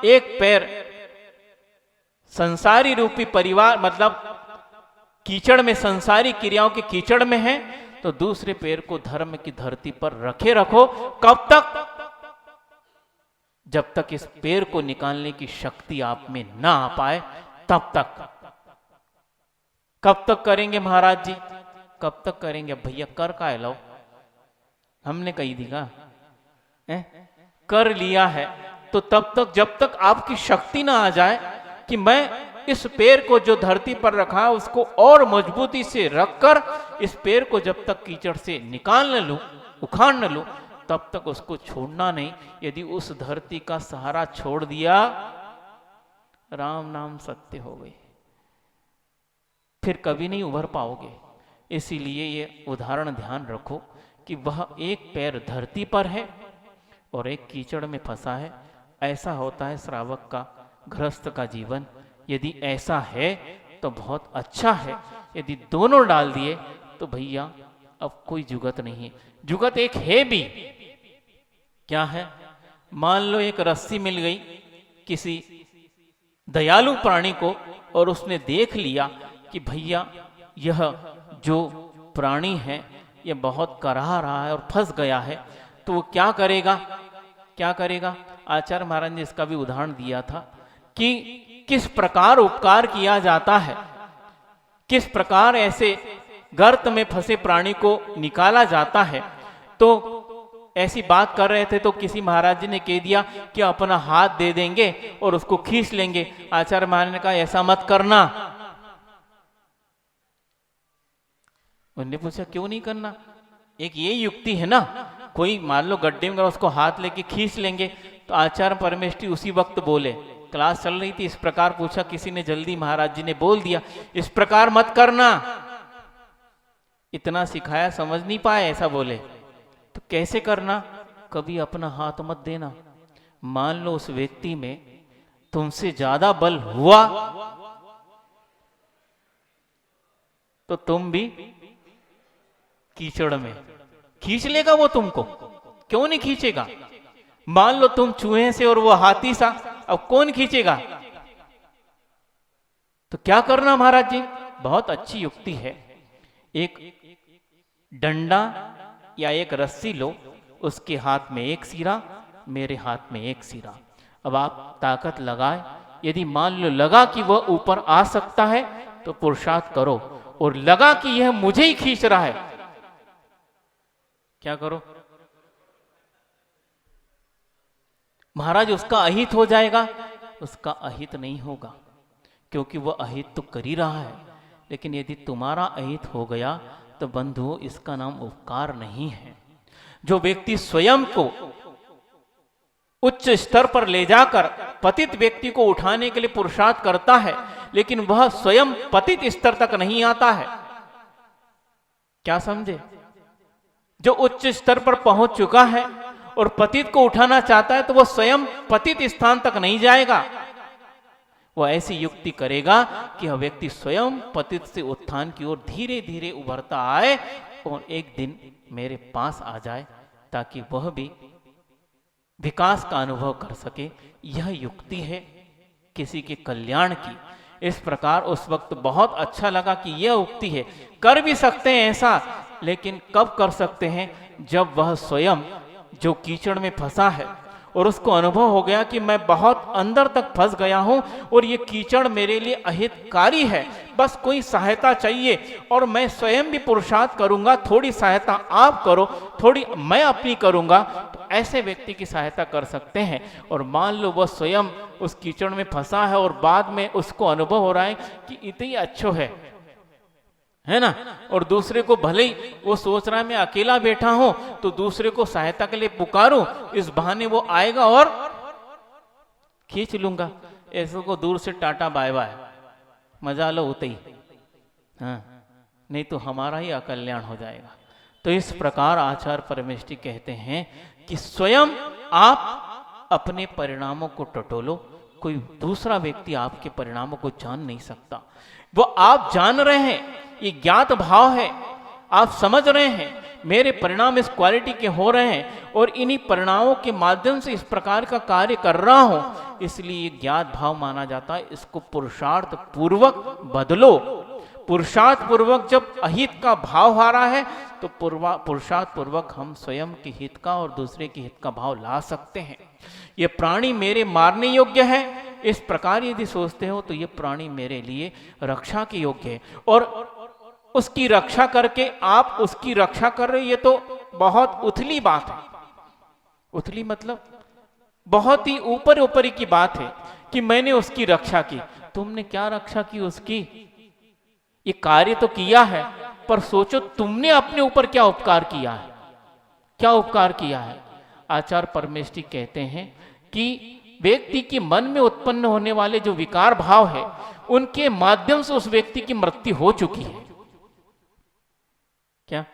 एक पैर संसारी रूपी परिवार मतलब कीचड़ में, संसारी क्रियाओं के कीचड़ में है, तो दूसरे पैर को धर्म की धरती पर रखे रखो। कब तक? जब तक इस पैर को निकालने की शक्ति आप में ना आ पाए तब तक। कब तक करेंगे महाराज जी? कब तक करेंगे? भैया कर का है लो, हमने कही थी का कर लिया है तो तब तक जब तक आपकी शक्ति ना आ जाए कि मैं इस पैर को जो धरती पर रखा है उसको और मजबूती से रखकर इस पैर को जब तक कीचड़ से निकाल न लूं, उखाड़ न लूं, तब तक उसको छोड़ना नहीं। यदि उस धरती का सहारा छोड़ दिया, राम नाम सत्य हो गई, फिर कभी नहीं उभर पाओगे। इसीलिए ये उदाहरण ध्यान रखो कि वह एक पैर धरती पर है और एक कीचड़ में फंसा है। ऐसा होता है श्रावक का, गृहस्थ का जीवन। यदि ऐसा है तो बहुत अच्छा है, यदि दोनों डाल दिए तो भैया अब कोई जुगत नहीं है। जुगत एक है भी, क्या है? मान लो एक रस्सी मिल गई किसी दयालु प्राणी को और उसने देख लिया कि भैया यह जो प्राणी है यह बहुत कराह रहा है और फंस गया है, तो वो क्या करेगा? क्या करेगा? आचार्य महाराज ने इसका भी उदाहरण दिया था कि किस प्रकार उपकार किया जाता है, किस प्रकार ऐसे गर्त में फंसे प्राणी को निकाला जाता है। तो ऐसी बात कर रहे थे तो किसी महाराज जी ने कह दिया कि अपना हाथ दे देंगे और उसको खींच लेंगे। आचार्य महाराज ने कहा ऐसा मत करना। उन्होंने पूछा क्यों नहीं करना? एक ये युक्ति है ना, कोई मान लो गड्ढे में उसको हाथ लेके खींच लेंगे। तो आचार्य परमेष्ठी उसी वक्त बोले, क्लास चल रही थी, इस प्रकार पूछा, किसी ने जल्दी महाराज जी ने बोल दिया इस प्रकार मत करना। इतना सिखाया समझ नहीं पाए, ऐसा बोले। तो कैसे करना? कभी अपना हाथ मत देना। मान लो उस व्यक्ति में तुमसे ज्यादा बल हुआ तो तुम भी कीचड़ में खींच लेगा वो तुमको, क्यों नहीं खींचेगा? मान लो तुम चूहे से और वो हाथी सा, अब कौन खींचेगा? तो क्या करना महाराज जी? बहुत अच्छी युक्ति है। एक डंडा या एक रस्सी लो, उसके हाथ में एक सिरा, मेरे हाथ में एक सिरा। अब आप ताकत लगाए, यदि मान लो लगा कि वह ऊपर आ सकता है तो पुरुषार्थ करो, और लगा कि यह मुझे ही खींच रहा है, क्या करो? महाराज उसका अहित हो जाएगा? उसका अहित नहीं होगा, क्योंकि वह अहित तो कर ही रहा है। लेकिन यदि तुम्हारा अहित हो गया तो बंधु इसका नाम उपकार नहीं है। जो व्यक्ति स्वयं को उच्च स्तर पर ले जाकर पतित व्यक्ति को उठाने के लिए पुरुषार्थ करता है, लेकिन वह स्वयं पतित स्तर तक नहीं आता है, क्या समझे? जो उच्च स्तर पर पहुंच चुका है और पतित को उठाना चाहता है तो वह स्वयं पतित स्थान तक नहीं जाएगा। वह ऐसी युक्ति करेगा कि वह व्यक्ति स्वयं पतित से उत्थान की ओर धीरे धीरे उभरता आए और एक दिन मेरे पास आ जाए, ताकि वह भी विकास का अनुभव कर सके। यह युक्ति है किसी के कल्याण की। इस प्रकार उस वक्त बहुत अच्छा लगा कि यह उक्ति है। कर भी सकते हैं ऐसा, लेकिन कब कर सकते हैं? जब वह स्वयं जो कीचड़ में फंसा है और उसको अनुभव हो गया कि मैं बहुत अंदर तक फंस गया हूं और ये कीचड़ मेरे लिए अहितकारी है, बस कोई सहायता चाहिए और मैं स्वयं भी पुरुषार्थ करूंगा, थोड़ी सहायता आप करो, थोड़ी मैं अपनी करूंगा, तो ऐसे व्यक्ति की सहायता कर सकते हैं। और मान लो वह स्वयं उस कीचड़ में फंसा है और बाद में उसको अनुभव हो रहा है कि इतनी अच्छो है ना, और दूसरे को भले ही वो सोच रहा है मैं अकेला बैठा हूं तो दूसरे को सहायता के लिए पुकारूं, इस बहाने वो आएगा और खींच लूंगा, ऐसे को दूर से टाटा बाय बाय, मजा लो होते ही, हाँ, नहीं तो हमारा ही अकल्याण हो जाएगा। तो इस प्रकार आचार्य परमेष्ठी कहते हैं कि स्वयं आप अपने परिणामों को टटोलो, कोई दूसरा व्यक्ति आपके परिणामों को जान नहीं सकता। वो आप जान रहे हैं, ये ज्ञात भाव है, आप समझ रहे हैं मेरे परिणाम इस क्वालिटी के हो रहे हैं और इन्हीं परिणामों के माध्यम से इस प्रकार का कार्य कर रहा हूं, इसलिए ये ज्ञात भाव माना जाता है। इसको पुरुषार्थ पूर्वक बदलो। पुरुषार्थ पूर्वक जब अहित का भाव आ रहा है तो पुरुषार्थ पूर्वक हम स्वयं के हित का और दूसरे के हित का भाव ला सकते हैं। ये प्राणी मेरे मारने योग्य है, इस प्रकार यदि सोचते हो तो ये प्राणी मेरे लिए रक्षा के योग्य है, और उसकी रक्षा करके आप उसकी रक्षा कर रहे हो, ये तो बहुत उथली बात है। उथली मतलब बहुत ही ऊपर ऊपरी की बात है कि मैंने उसकी रक्षा की। तुमने क्या रक्षा की उसकी? ये कार्य तो किया है, पर सोचो तुमने अपने ऊपर क्या उपकार किया है, क्या उपकार किया है। आचार्य परमेष्ठी कहते हैं कि व्यक्ति के मन में उत्पन्न होने वाले जो विकार भाव है, उनके माध्यम से उस व्यक्ति की मृत्यु हो चुकी है। क्या?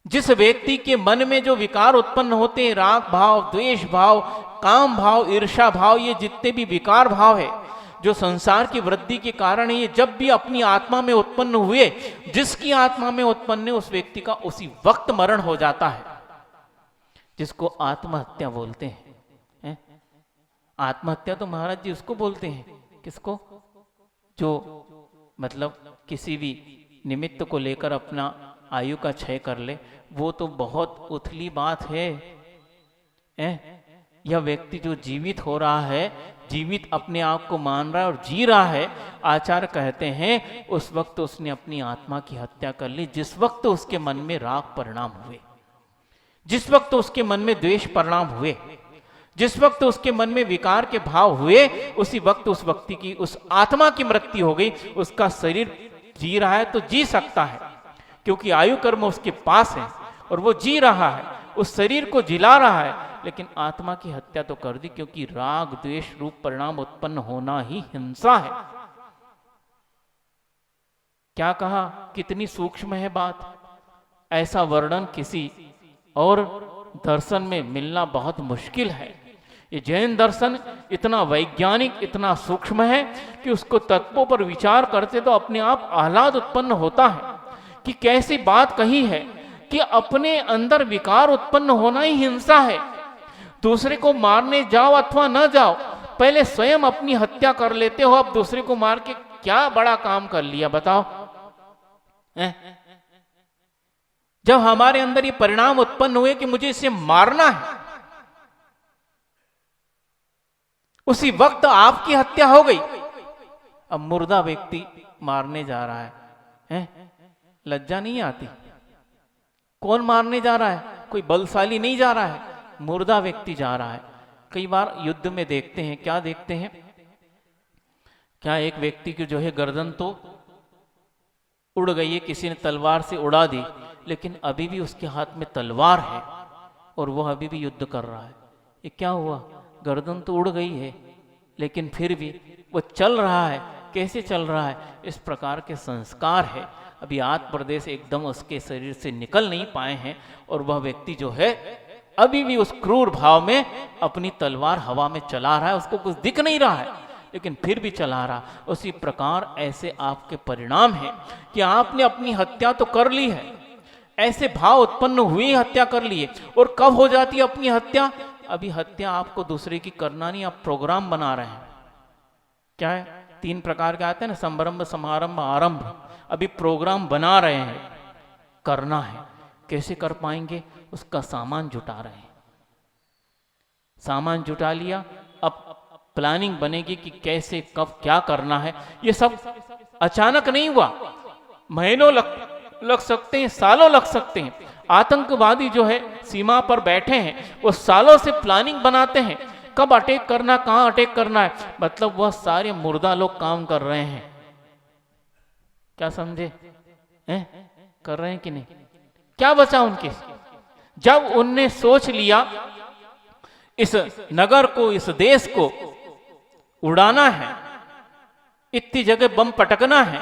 जिस व्यक्ति के मन में जो विकार उत्पन्न होते हैं, राग भाव, द्वेष भाव, काम भाव, ईर्षा भाव, ये जितने भी विकार भाव है, जो संसार की वृद्धि के कारण है, ये जब भी अपनी आत्मा में उत्पन्न हुए, जिसकी आत्मा में उत्पन्न है उस व्यक्ति का उसी वक्त मरण हो जाता है, जिसको आत्महत्या बोलते हैं। आत्महत्या तो महाराज जी उसको बोलते हैं, किसको? जो मतलब किसी भी निमित्त को लेकर अपना आयु का क्षय कर ले, वो तो बहुत उथली बात है। यह व्यक्ति जो जीवित हो रहा है, जीवित अपने आप को मान रहा है और जी रहा है, आचार्य कहते हैं उस वक्त उसने अपनी आत्मा की हत्या कर ली, जिस वक्त उसके मन में राग परिणाम हुए, जिस वक्त उसके मन में द्वेष परिणाम हुए, जिस वक्त उसके मन में विकार के भाव हुए, उसी वक्त उस व्यक्ति की, उस आत्मा की मृत्यु हो गई। उसका शरीर जी रहा है तो जी सकता है, क्योंकि आयु कर्म उसके पास है और वो जी रहा है, उस शरीर को जिला रहा है, लेकिन आत्मा की हत्या तो कर दी, क्योंकि राग द्वेष रूप परिणाम उत्पन्न होना ही हिंसा है। क्या कहा, कितनी सूक्ष्म है बात। ऐसा वर्णन किसी और दर्शन में मिलना बहुत मुश्किल है। ये जैन दर्शन इतना वैज्ञानिक, इतना सूक्ष्म है कि उसको तत्वों पर विचार करते तो अपने आप आह्लाद उत्पन्न होता है कि कैसी बात कही है कि अपने अंदर विकार उत्पन्न होना ही हिंसा है। दूसरे को मारने जाओ अथवा न जाओ, पहले स्वयं अपनी हत्या कर लेते हो, अब दूसरे को मार के क्या बड़ा काम कर लिया बताओ। जब हमारे अंदर ये परिणाम उत्पन्न हुए कि मुझे इसे मारना है, उसी वक्त आपकी हत्या हो गई। अब मुर्दा व्यक्ति मारने जा रहा है, लज्जा नहीं आती? कौन मारने जा रहा है? कोई बलशाली नहीं जा रहा है, मुर्दा व्यक्ति जा रहा है। कई बार युद्ध में देखते हैं, क्या देखते हैं, क्या एक व्यक्ति की जो है गर्दन तो उड़ गई है, किसी ने तलवार से उड़ा दी, लेकिन अभी भी उसके हाथ में तलवार है और वह अभी भी युद्ध कर रहा है। ये क्या हुआ? गर्दन तो उड़ गई है, लेकिन फिर भी वो चल रहा है। कैसे चल रहा है? इस प्रकार के संस्कार है, अभी आत्म प्रदेश एकदम उसके शरीर से निकल नहीं पाए हैं, और वह व्यक्ति जो है अभी भी उस क्रूर भाव में अपनी तलवार हवा में चला रहा है। उसको कुछ दिख नहीं रहा है, लेकिन फिर भी चला रहा। उसी प्रकार ऐसे आपके परिणाम हैं कि आपने अपनी हत्या तो कर ली है, ऐसे भाव उत्पन्न हुए हत्या कर लिए। और कब हो जाती है अपनी हत्या? अभी हत्या आपको दूसरे की करना नहीं, आप प्रोग्राम बना रहे हैं। क्या है? 3 प्रकार के आते हैं ना, संभरंभ, समारंभ, आरंभ। अभी प्रोग्राम बना रहे हैं, करना है। कैसे कर पाएंगे? उसका सामान जुटा रहे हैं। सामान जुटा लिया, अब प्लानिंग बनेगी कि कैसे कब क्या करना है। ये सब अचानक नहीं हुआ, महीनों लग सकते हैं, सालों लग सकते हैं। आतंकवादी जो है सीमा पर बैठे हैं, वो सालों से प्लानिंग बनाते हैं, कब अटैक करना, कहां अटैक करना है। मतलब वह सारे मुर्दा लोग काम कर रहे हैं। क्या समझे? कर रहे हैं कि नहीं? क्या बचा उनके? जब उनने सोच लिया इस नगर को, इस देश को उड़ाना है, इतनी जगह बम पटकना है,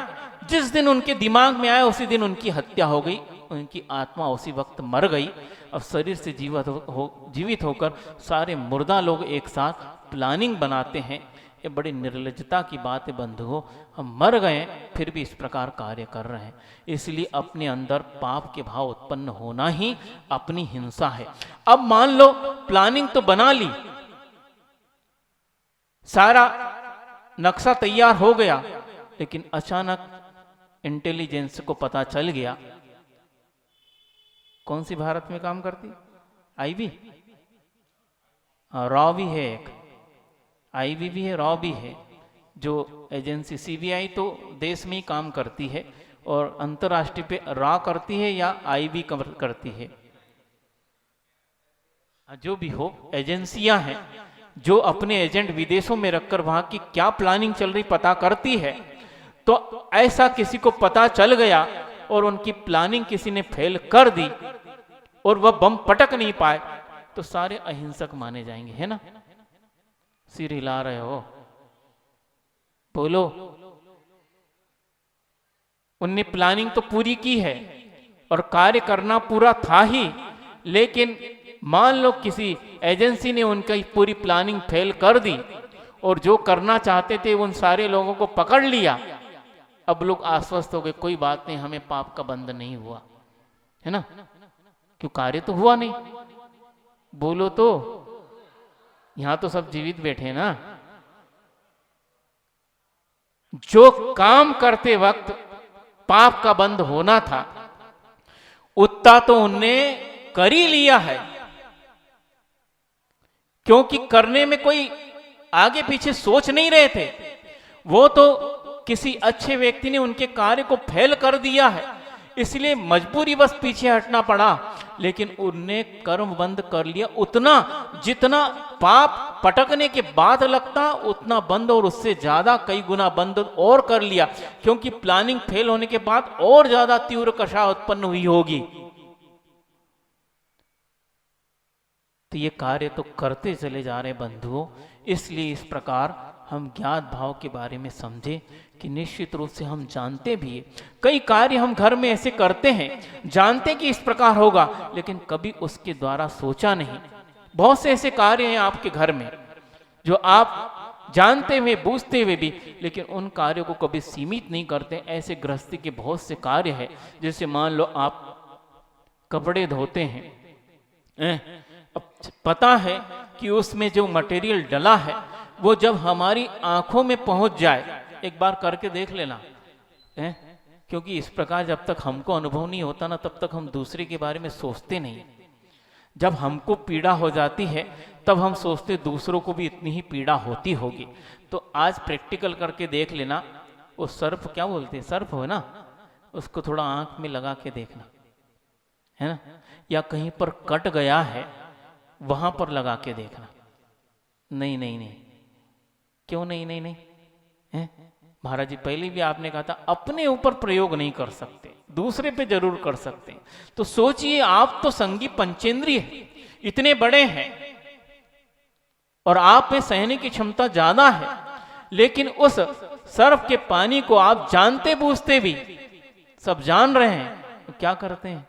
जिस दिन उनके दिमाग में आया उसी दिन उनकी हत्या हो गई, उनकी आत्मा उसी वक्त मर गई। अब शरीर से जीवित होकर सारे मुर्दा लोग एक साथ प्लानिंग बनाते हैं। ये बड़ी निर्लज्जता की बात है बंधुओं, हम मर गए फिर भी इस प्रकार कार्य कर रहे हैं। इसलिए अपने अंदर पाप के भाव उत्पन्न होना ही अपनी हिंसा है। अब मान लो प्लानिंग तो बना ली, सारा नक्शा तैयार हो गया, लेकिन अचानक इंटेलिजेंस को पता चल गया। कौन सी भारत में काम करती? आईबी, रॉ भी है एक, आईबी भी है, रॉ भी है। जो एजेंसी सीबीआई तो देश में ही काम करती है और अंतर्राष्ट्रीय पे रॉ करती है या आईबी करती है। जो भी हो, एजेंसियां हैं जो अपने एजेंट विदेशों में रखकर वहां की क्या प्लानिंग चल रही पता करती है। तो ऐसा किसी को पता चल गया और उनकी प्लानिंग किसी ने फेल कर दी और वह बम पटक नहीं पाए, तो सारे अहिंसक माने जाएंगे, है ना? सिर हिला रहे हो, बोलो। उनने प्लानिंग तो पूरी की है और कार्य करना पूरा था ही, लेकिन मान लो किसी एजेंसी ने उनकी पूरी प्लानिंग फेल कर दी और जो करना चाहते थे उन सारे लोगों को पकड़ लिया। अब लोग आश्वस्त हो गए, कोई बात नहीं, हमें पाप का बंध नहीं हुआ, है ना, क्यों कार्य तो हुआ नहीं। बोलो तो, यहां तो सब जीवित बैठे ना। जो काम करते वक्त पाप का बंध होना था उतना तो उनने कर ही लिया है, क्योंकि करने में कोई आगे पीछे सोच नहीं रहे थे। वो तो किसी अच्छे व्यक्ति ने उनके कार्य को फेल कर दिया है, इसलिए मजबूरी बस पीछे हटना पड़ा। लेकिन उनने कर्म बंद कर लिया उतना जितना पाप पटकने के बाद लगता, उतना बंद और उससे ज्यादा कई गुना बंद और कर लिया, क्योंकि प्लानिंग फेल होने के बाद और ज्यादा तीव्र कषा उत्पन्न हुई होगी। तो ये कार्य तो करते चले जा रहे बंधुओं। इसलिए इस प्रकार हम ज्ञात भाव के बारे में समझे कि निश्चित रूप से हम जानते भी है, कई कार्य हम घर में ऐसे करते हैं, जानते कि इस प्रकार होगा, लेकिन कभी उसके द्वारा सोचा नहीं। बहुत से ऐसे कार्य हैं आपके घर में जो आप जानते हुए बूझते हुए भी, लेकिन उन कार्यों को कभी सीमित नहीं करते। ऐसे गृहस्थी के बहुत से कार्य है, जैसे मान लो आप कपड़े धोते हैं, अब पता है कि उसमें जो मटेरियल डला है वो जब हमारी आंखों में पहुंच जाए, एक बार करके देख लेना, क्योंकि इस प्रकार जब तक हमको अनुभव नहीं होता ना, तब तक हम दूसरे के बारे में सोचते नहीं। जब हमको पीड़ा हो जाती है तब हम सोचते दूसरों को भी इतनी ही पीड़ा होती होगी। तो आज प्रैक्टिकल करके देख लेना। वो सर्फ, क्या बोलते हैं, सर्फ हो ना, उसको थोड़ा आंख में लगा के देखना, है ना, या कहीं पर कट गया है वहां पर लगा के देखना। नहीं नहीं नहीं, क्यों नहीं नहीं नहीं, है महाराज जी, पहले भी आपने कहा था अपने ऊपर प्रयोग नहीं कर सकते, दूसरे पे जरूर कर सकते हैं। तो सोचिए, आप तो संगी पंचेंद्रिय हैं, इतने बड़े हैं और आप में सहने की क्षमता ज्यादा है, लेकिन उस सर्फ के पानी को आप जानते बूझते भी, सब जान रहे हैं, तो क्या करते हैं?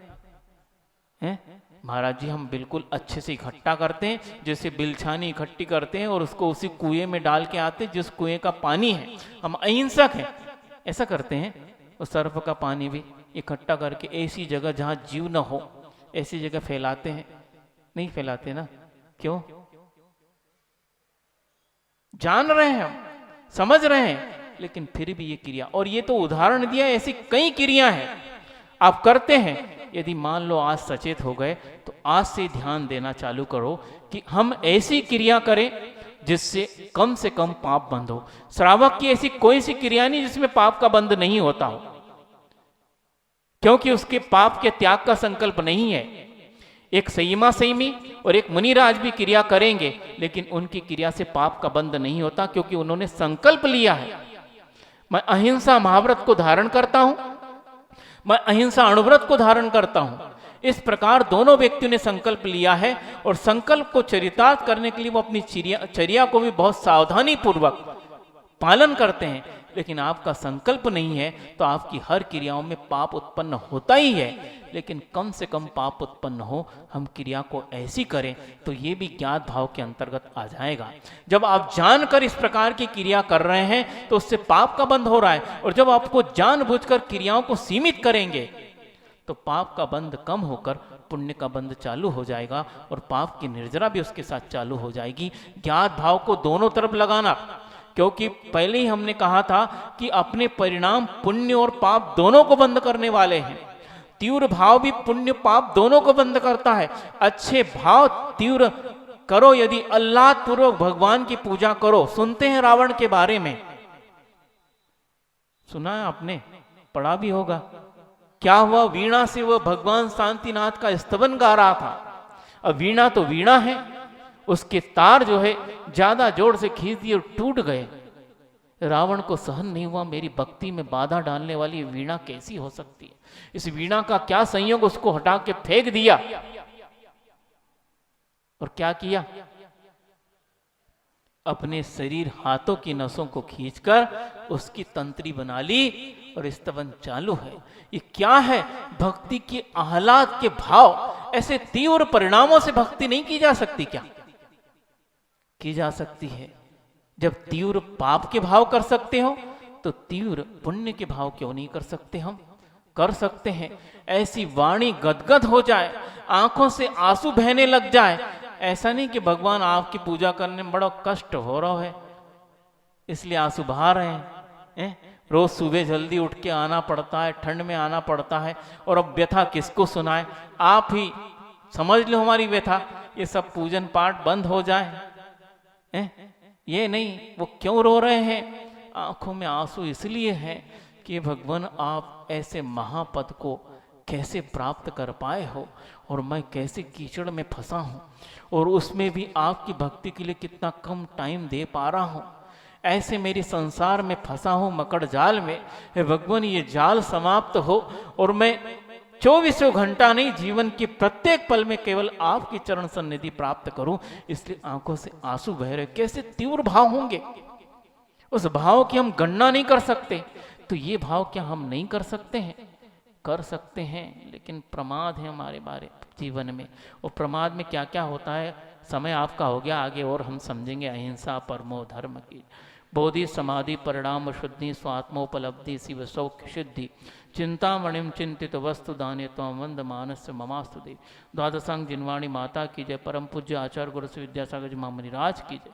महाराज जी, हम बिल्कुल अच्छे से इकट्ठा करते हैं, जैसे बिलछानी इकट्ठी करते हैं और उसको उसी कुएं में डाल के आते हैं जिस कुएं का पानी है। हम अहिंसक हैं, ऐसा करते हैं। उस सर्फ का पानी भी इकट्ठा करके ऐसी जगह जहां जीव न हो, ऐसी जगह फैलाते हैं। नहीं फैलाते ना, क्यों? जान रहे हैं हम, समझ रहे हैं, लेकिन फिर भी ये क्रिया, और ये तो उदाहरण दिया, ऐसी कई क्रिया हैं आप करते हैं। यदि मान लो आज सचेत हो गए तो आज से ध्यान देना चालू करो कि हम ऐसी क्रिया करें जिससे कम से कम पाप बंद हो। श्रावक की ऐसी कोई सी क्रिया नहीं जिसमें पाप का बंध नहीं होता हो, क्योंकि उसके पाप के त्याग का संकल्प नहीं है। एक संयमा संयमी और एक मुनिराज भी क्रिया करेंगे, लेकिन उनकी क्रिया से पाप का बंध नहीं होता, क्योंकि उन्होंने संकल्प लिया है, मैं अहिंसा महाव्रत को धारण करता हूं, मैं अहिंसा अणुव्रत को धारण करता हूं। इस प्रकार दोनों व्यक्तियों ने संकल्प लिया है, और संकल्प को चरितार्थ करने के लिए वो अपनी चर्या को भी बहुत सावधानी पूर्वक पालन करते हैं। लेकिन आपका संकल्प नहीं है तो आपकी हर क्रियाओं में पाप उत्पन्न होता ही है, लेकिन कम से कम पाप उत्पन्न हो, हम क्रिया को ऐसी करें तो ये भी ज्ञात भाव के अंतर्गत आ जाएगा। जब आप जानकर इस प्रकार की क्रिया कर रहे हैं तो उससे पाप का बंध हो रहा है, और जब आपको जानबूझकर क्रियाओं को सीमित करेंगे तो पाप का बंध कम होकर पुण्य का बंध चालू हो जाएगा, और पाप की निर्जरा भी उसके साथ चालू हो जाएगी। ज्ञात भाव को दोनों तरफ लगाना, क्योंकि पहले ही हमने कहा था कि अपने परिणाम पुण्य और पाप दोनों को बंद करने वाले हैं। तीव्र भाव भी पुण्य पाप दोनों को बंद करता है। अच्छे भाव तीव्र करो, यदि अल्लाह पूर्वक भगवान की पूजा करो। सुनते हैं रावण के बारे में, सुना है आपने, पढ़ा भी होगा। क्या हुआ, वीणा से वह भगवान शांतिनाथ का स्तवन गा रहा था। अब वीणा तो वीणा है, उसके तार जो है ज्यादा जोर से खींच दिए और टूट गए। रावण को सहन नहीं हुआ, मेरी भक्ति में बाधा डालने वाली वीणा कैसी हो सकती है, इस वीणा का क्या संयोग, उसको हटा के फेंक दिया। और क्या किया, अपने शरीर हाथों की नसों को खींचकर उसकी तंत्री बना ली और स्तवन चालू है। ये क्या है, भक्ति के आह्लाद के भाव। ऐसे तीव्र परिणामों से भक्ति नहीं की जा सकती क्या? की जा सकती है। जब तीव्र पाप के भाव कर सकते हो तो तीव्र पुण्य के भाव क्यों नहीं कर सकते? हम कर सकते हैं। ऐसी वाणी गदगद हो जाए, आंखों से आंसू बहने लग जाए, ऐसा नहीं कि भगवान आपकी पूजा करने में बड़ा कष्ट हो रहा है इसलिए आंसू बहा रहे हैं। रोज सुबह जल्दी उठ के आना पड़ता है, ठंड में आना पड़ता है, और अब व्यथा किसको सुनाए? आप ही समझ लो हमारी व्यथा, ये सब पूजन पाठ बंद हो जाए। ये नहीं, वो क्यों रो रहे हैं? आंखों में आंसू इसलिए हैं कि भगवान आप ऐसे महापद को कैसे प्राप्त कर पाए हो, और मैं कैसे कीचड़ में फंसा हूं, और उसमें भी आपकी भक्ति के लिए कितना कम टाइम दे पा रहा हूं। ऐसे मेरी संसार में फंसा हूं मकड़ जाल में। हे भगवान, ये जाल समाप्त हो और मैं 24 घंटा नहीं, जीवन के प्रत्येक पल में केवल आपकी चरण सन्निधि प्राप्त करूं। इसलिए आंखों से आंसू बह रहे। कैसे तीव्र भाव होंगे, उस भाव की हम गणना नहीं कर सकते। तो ये भाव क्या हम नहीं कर सकते हैं? कर सकते हैं, लेकिन प्रमाद है हमारे बारे जीवन में। और प्रमाद में क्या क्या होता है, समय आपका हो गया, आगे और हम समझेंगे। अहिंसा परमो धर्म की, बोधि समाधि परिणाम शुद्धि, स्वात्मोपलब्धि शिव सौख्य सिद्धि, चिंतामणिम चिंतित वस्तु दाने त्वं वंद मानस ममास्तु देव। द्वादशांग जिनवाणी माता की जय। परम पूज्य आचार्य गुरु श्री विद्यासागर जी महामुनि राज की जय।